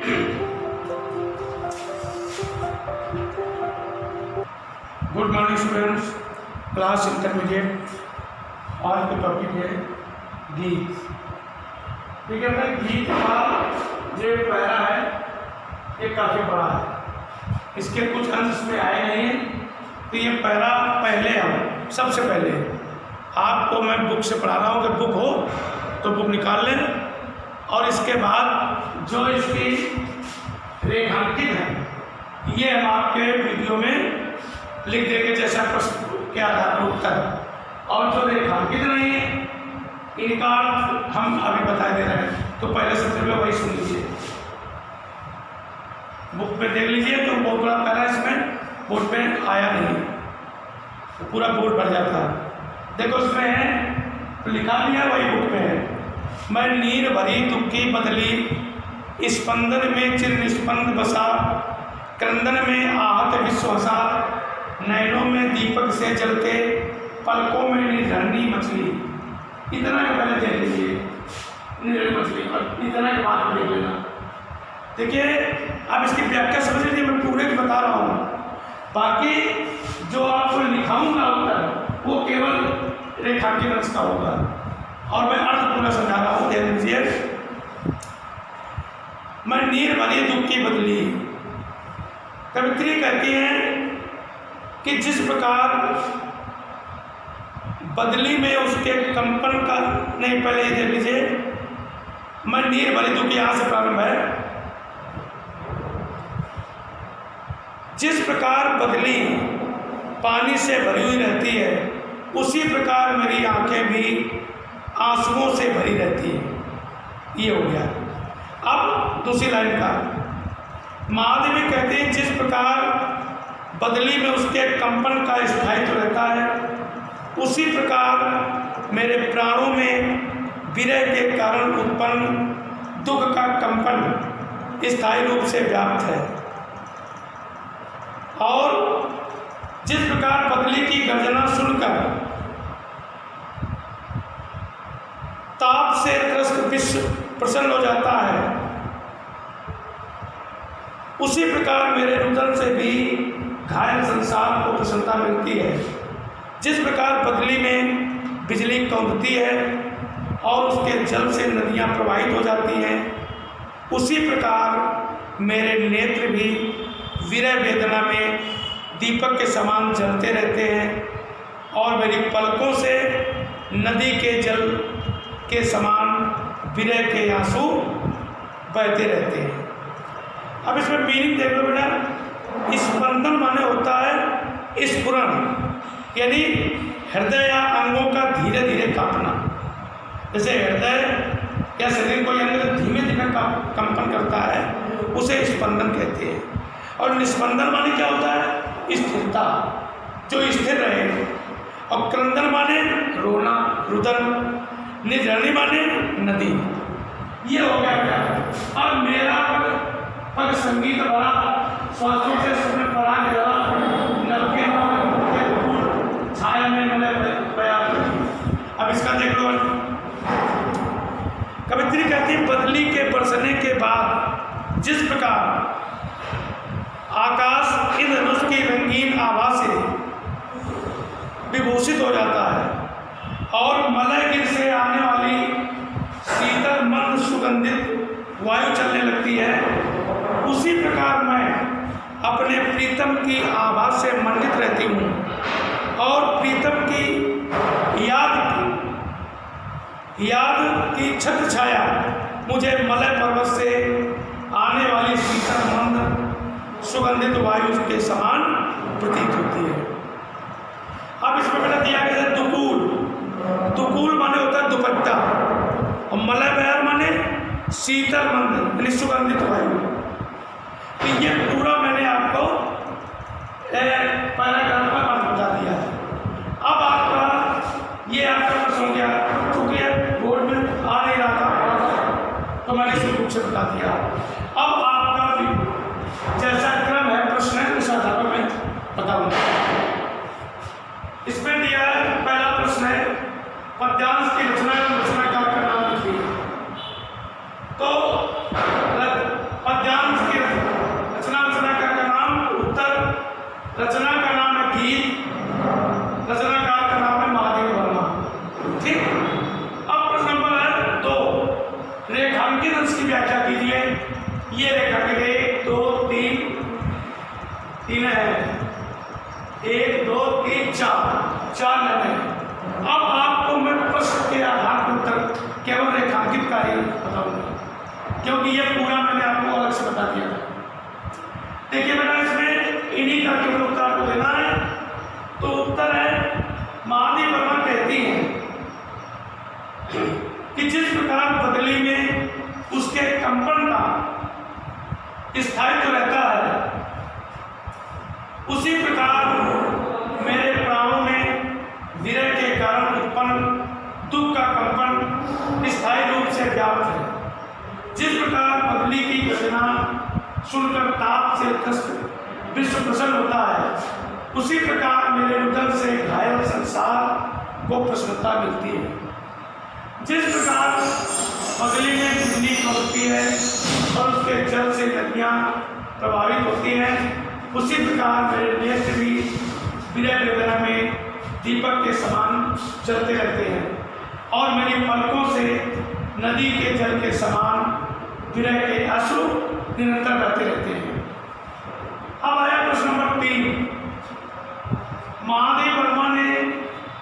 Good morning students, class intermediate. आज का topic है गीत। ठीक है भाई, गीत का जो पैरा है ये काफ़ी बड़ा है, इसके कुछ अंश में आए नहीं हैं, तो ये पैरा पहले हम सबसे पहले आपको मैं बुक से पढ़ा रहा हूँ। अगर बुक हो तो बुक निकाल लें, और इसके बाद जो इसकी रेखांकित है ये हम आपके वीडियो में लिख देंगे, जैसा प्रश्न के आधार पर उत्तर। और जो रेखांकित नहीं है इनका हम अभी बता दे रहे हैं, तो पहले सबसे पहले वही सुन लीजिए, बुक पे देख लीजिए। तो बहुत बड़ा पैरा इसमें बोर्ड पे आया नहीं, तो पूरा बोर्ड भर जाता है। देखो इसमें है तो लिखा दिया वही बुक में है। मैं नीर भरी दुखी बदली, स्पंदन में चिर निस्पंद बसा, क्रंदन में आहत विश्व हसा, नैनों में दीपक से जलते, पलकों में निर्धरनी मछली। इतना के पहले देख लीजिए निर्धरनी मछली, और इतना के बाद देख लेना। देखिए अब इसकी व्याख्या समझ लीजिए, मैं पूरे की बता रहा हूँ, बाकी जो आपको लिखाऊंगा उत्तर वो केवल रेखांकित अंश का होगा, और मैं अर्थ पूरा समझा रहा हूँ, ध्यान दीजिए। मैं नीर भरी दुख की बदली, कवित्री कहती हैं कि जिस प्रकार बदली में उसके कंपन का, नहीं पहले ये देख लीजिए, मैं नीर भरी दुख यहाँ से प्रारंभ है। जिस प्रकार बदली पानी से भरी हुई रहती है, उसी प्रकार मेरी आंखें भी आंसुओं से भरी रहती है। ये हो गया। अब दूसरी लाइन का महादेवी कहते हैं जिस प्रकार बदली में उसके कंपन का स्थायित्व रहता है, उसी प्रकार मेरे प्राणों में विरह के कारण उत्पन्न दुख का कंपन स्थायी रूप से व्याप्त है। और जिस प्रकार बदली की गर्जना सुनकर ताप से त्रस्त विश्व प्रसन्न हो जाता है, उसी प्रकार मेरे रुदन से भी घायल संसार को प्रसन्नता मिलती है। जिस प्रकार बदली में बिजली कौंधती है और उसके जल से नदियां प्रवाहित हो जाती हैं, उसी प्रकार मेरे नेत्र भी विरह वेदना में दीपक के समान जलते रहते हैं, और मेरी पलकों से नदी के जल के समान विरह के आंसू बहते रहते हैं। अब इसमें मीनिंग देख लो बेटा। स्पंदन माने होता है स्फुरण, यानी हृदय या अंगों का धीरे धीरे कांपना। जैसे हृदय या शरीर को अंग धीमे धीमे कंपन करता है, उसे स्पंदन कहते हैं। और निस्पंदन माने क्या होता है? स्थिरता, जो स्थिर रहे। और क्रंदन माने रोना, रुदन। निर्जरनी माने नदी। ये हो गया क्या? अब मेरा पग संगीत भरा, स्वास्थ्य से सुन पड़ा गया, नलके छाया में मैंने प्रयास। अब इसका देख लो। कवित्री कहती है बदली के बरसने के बाद जिस प्रकार आकाश इंद्रधनुष की रंगीन आभा से विभूषित हो जाता है, और मलय गिर से आने वाली शीतल मंद सुगंधित वायु चलने लगती है, उसी प्रकार मैं अपने प्रीतम की आभा से मंडित रहती हूँ, और प्रीतम की याद की छत्र छाया मुझे मलय पर्वत से आने वाली शीतल मंद सुगंधित वायु के समान प्रतीत होती है। अब इसमें बेटा दिया गया है दुकूल। दुकूल माने होता है दुपट्टा, और मलय बयार माने शीतल मंद यानी सुगंधित वायु। तो ये पूरा मैंने आपको पैराग्राफ का अर्थ बता दिया है। अब आपका ये आपका प्रश्न हो गया, क्योंकि बोर्ड में आ नहीं रहा था तो मैंने इसे बुक से बता दिया। अब आपका जैसा क्रम है प्रश्न है उस आधार पर मैं बताऊंगा। इसमें दिया है पहला प्रश्न है पद्यांश की रचना एवं रचनाकार का नाम लिखिए। तो पद्यांश रेखांकित अंश की व्याख्या कीजिए। ये रेखांकित 1 2 3 3 है, 1 2 3 4 लाइन है। अब आपको मैं प्रश्न के आधार पर उत्तर केवल रेखांकित का ही बताऊंगा, क्योंकि ये पूरा मैंने आपको अलग से बता दिया था। देखिए बेटा, इसमें इन्हीं का केवल उत्तर को देना है। तो उत्तर है, महादेवी वर्मा कहती हैं कि जिस प्रकार बदली में उसके कंपन का स्थायित्व रहता है, उसी प्रकार मेरे प्राणों में विरह के कारण उत्पन्न दुख का कंपन स्थायी रूप से व्याप्त है। जिस प्रकार बदली की घटना सुनकर ताप से त्रस्त विश्व प्रसन्न होता है, उसी प्रकार मेरे रुदन से घायल संसार को प्रसन्नता मिलती है। जिस प्रकार बदली में बिजली चमकती है और उसके जल से नदियाँ प्रभावित होती हैं, उसी प्रकार मेरे नेत्र भी विरह वेदना में दीपक के समान चलते रहते हैं और मेरी पलकों से नदी के जल के समान विरह के आंसू निरंतर बहते रहते हैं। अब आया प्रश्न नंबर 3। महादेवी वर्मा ने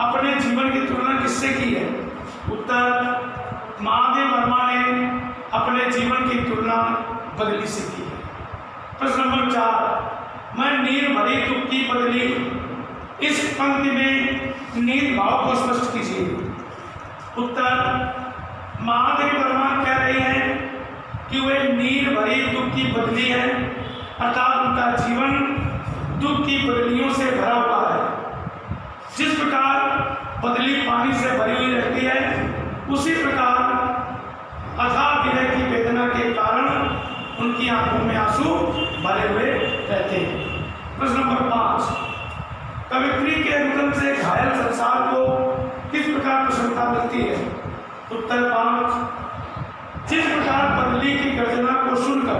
अपने जीवन की तुलना किससे की है? उत्तर, महादेवी वर्मा ने अपने जीवन की तुलना बदली से की है। प्रश्न नंबर 4। मैं नीर भरी दुख की बदली, इस पंक्ति में नीर भाव को स्पष्ट कीजिए। उत्तर, महादेवी वर्मा कह रही हैं कि वे नीर भरी दुख की बदली है, अर्थात उनका जीवन दुख की बदलियों से भरा हुआ है। जिस प्रकार बदली पानी से भरी हुई रहती है, उसी प्रकार अथाह विरह की वेदना के कारण उनकी आंखों में आंसू भरे हुए रहते हैं। प्रश्न नंबर 5। कवित्री के रुदन से घायल संसार को किस प्रकार प्रसन्नता मिलती है? उत्तर 5। जिस प्रकार बदली की गर्जना को सुनकर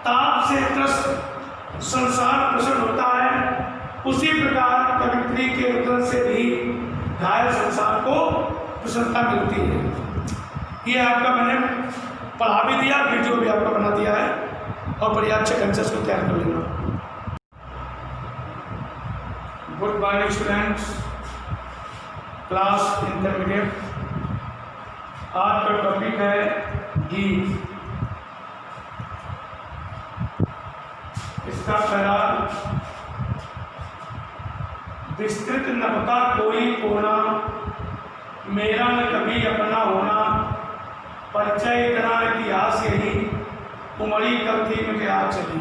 ताप से त्रस्त संसार प्रसन्न होता है, उसी प्रकार कवित्री के रुदन से भी घायल संसार को प्रसन्नता मिलती है। ये आपका मैंने पढ़ा भी दिया, वीडियो भी आपका बना दिया है, और बढ़िया अच्छे कंसेप्ट को तैयार कर लेना। Good morning students, class intermediate. आज का टॉपिक है गीत। इसका पहला, विस्तृत नभका कोई कोना, मेरा न कभी अपना होना, परिचय इतना इतिहास यही, उमड़ी कब थी मुझे आज चली।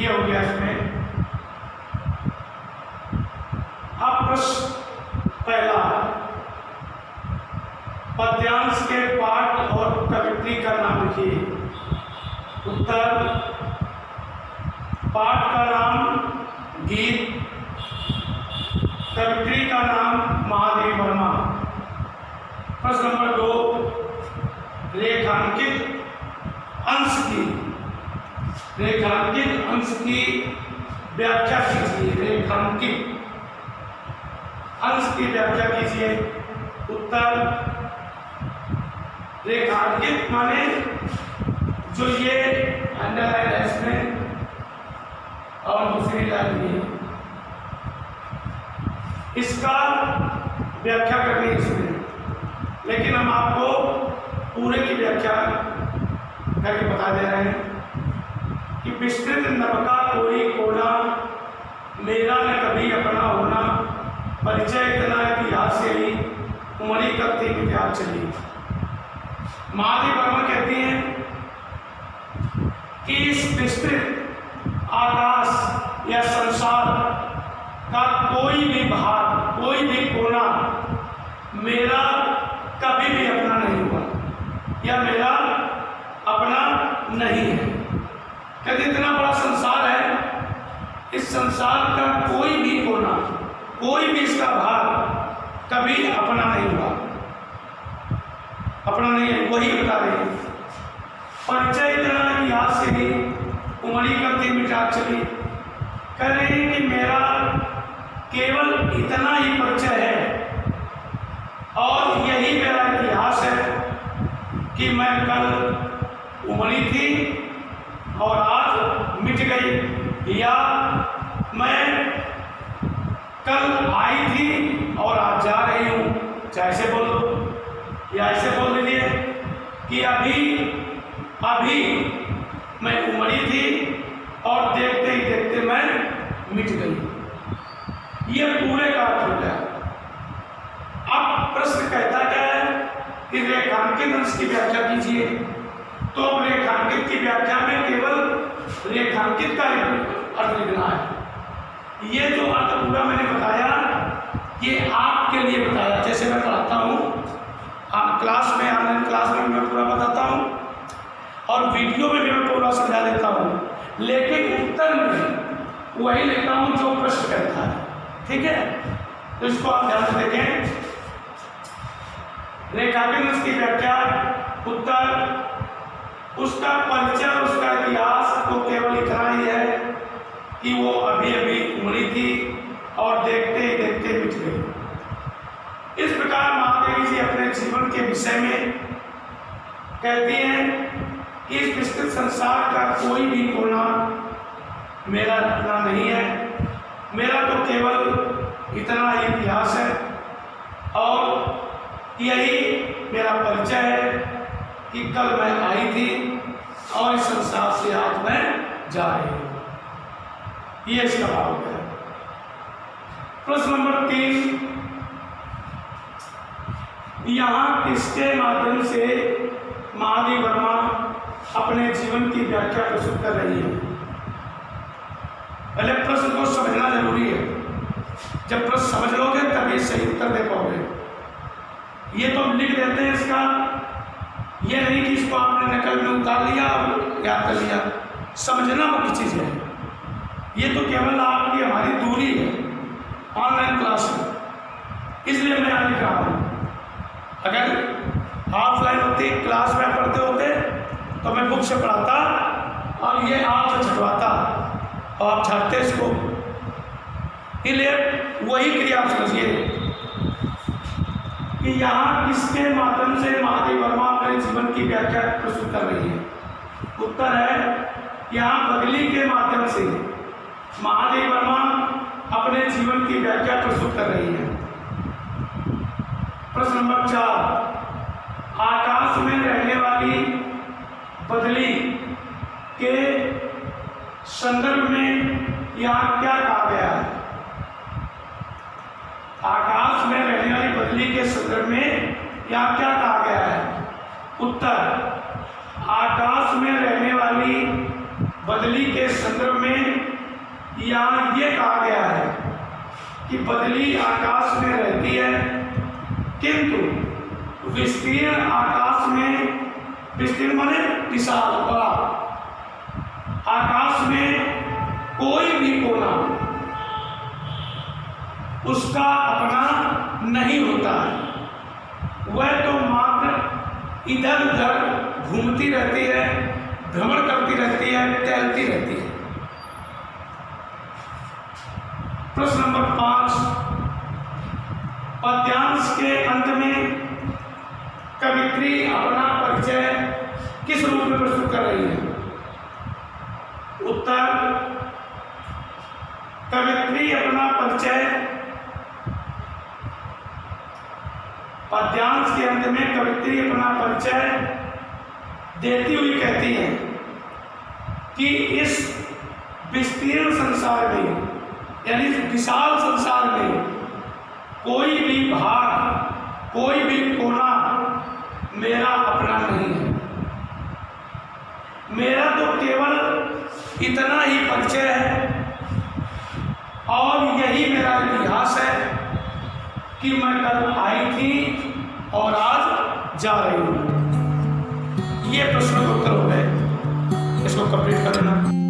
ये हो गया इसमें। अब प्रश्न पहला, पद्यांश के पाठ और कवित्री का नाम लिखिए। उत्तर, पाठ का नाम गीत, कवित्री का नाम महादेवी वर्मा। प्रश्न नंबर 2, रेखांकित अंश की व्याख्या कीजिए। रेखांकित अंश की व्याख्या कीजिए। उत्तर, रेखांकित माने जो ये अंडरलाइन है इसमें और दूसरी लाइन ये, इसका व्याख्या करनी है इसमें, लेकिन हम आपको पूरे की व्याख्या करके बता दे रहे हैं कि विस्तृत नभका कोई कोना, मेरा न कभी अपना होना, परिचय इतना इतिहास यही, उमड़ी कब थी मुझे आज चली। महादेवी वर्मा कहती हैं कि इस विस्तृत आकाश या संसार का कोई भी भाग, कोई भी कोना मेरा कभी भी अपना नहीं हुआ या मेरा अपना नहीं है। कहते इतना बड़ा संसार है, इस संसार का कोई भी कोना, कोई भी इसका भाग कभी अपना नहीं हुआ, अपना नहीं है। वही बता रही है, परिचय इतना इतिहास से ही, उमड़ी करती मिटा चली। कह रही है कि मेरा केवल इतना ही परिचय है और यही मेरा इतिहास है कि मैं कल उमड़ी थी और आज मिट गई, या मैं कल आई थी और आज जा रही हूँ। चाहे ऐसे बोल दो या ऐसे बोल दीजिए कि अभी मैं उमड़ी थी और देखते ही देखते मैं मिट गई। ये पूरे का अर्थ हो गया। अब प्रश्न कहता क्या है कि रेखांकित अंश की व्याख्या कीजिए। तो अब रेखांकित की व्याख्या में केवल रेखांकित का अर्थ लिखना है। ये जो अर्थ पूरा मैंने बताया ये आपके लिए बताया, जैसे मैं पढ़ाता हूँ क्लास में, ऑनलाइन क्लास में मैं पूरा बताता हूँ और वीडियो में भी मैं पूरा समझा देता हूँ, लेकिन उत्तर में वही लिखता हूँ जो प्रश्न कहता है। ठीक है, तो इसको आप ध्यान से देखें। रेखांकित अंश की व्याख्या, उत्तर, उसका परिचय, उसका इतिहास तो केवल इतना ही है कि वो अभी अभी उमड़ी थी और देखते ही देखते मिट गई। इस प्रकार महादेवी जी अपने जीवन के विषय में कहती हैं कि इस विस्तृत संसार का कोई भी कोना मेरा अपना नहीं है, मेरा तो केवल इतना ही इतिहास है और यही मेरा परिचय है कि कल मैं आई थी और इस संसार से आज मैं जा रही हूँ। ये इसका भाव है। प्रश्न नंबर 3, यहाँ किसके माध्यम से महादेवी वर्मा अपने जीवन की व्याख्या प्रस्तुत कर रही है? पहले प्रश्न को समझना जरूरी है। जब प्रश्न समझ लोगे तभी सही उत्तर दे पाओगे। ये तो लिख देते हैं इसका, ये नहीं कि इसको आपने नकल में उतार लिया और याद कर लिया। समझना मुख्य चीज़ है। ये तो केवल आपकी हमारी दूरी है ऑनलाइन क्लास में, इसलिए मैं यहाँ लिख रहा हूँ। अगर ऑफलाइन होती क्लास में पढ़ते होते तो मैं बुक से पढ़ाता और ये आप छटवाता और आप छाटते इसको। इसलिए वही क्रिया आप समझिए कि यहाँ किसके माध्यम से महादेवी वर्मा अपने जीवन की व्याख्या प्रस्तुत कर रही है? उत्तर है यहाँ बदली के माध्यम से महादेवी वर्मा अपने जीवन की व्याख्या प्रस्तुत कर रही है। प्रश्न नंबर 4, आकाश में रहने वाली बदली के संदर्भ में यहाँ क्या कहा गया है? आकाश में रहने वाली बदली के संदर्भ में यहाँ क्या कहा गया है? उत्तर, आकाश में रहने वाली बदली के संदर्भ में यहाँ ये कहा गया है कि बदली आकाश में रहती है, किंतु विस्तीर्ण आकाश में, विस्तीर्ण माने विशाल बड़ा, आकाश में कोई भी कोना उसका अपना नहीं होता है। वह तो मात्र इधर उधर घूमती रहती है, भ्रमण करती रहती है, टहलती रहती है। प्रश्न नंबर 5, पद्यांश के अंत में कवित्री अपना परिचय किस रूप में प्रस्तुत कर रही है? उत्तर, कवित्री अपना परिचय, पद्यांश के अंत में कवित्री अपना परिचय देती हुई कहती है कि इस विस्तीर्ण संसार में, यानी इस विशाल संसार में कोई भी भाग, कोई भी कोना मेरा अपना नहीं है। मेरा तो केवल इतना ही परिचय है और यही मेरा इतिहास है कि मैं कल आई थी और आज जा रही हूँ। ये प्रश्न का उत्तर हो गए। इसको कंप्लीट कर लेना।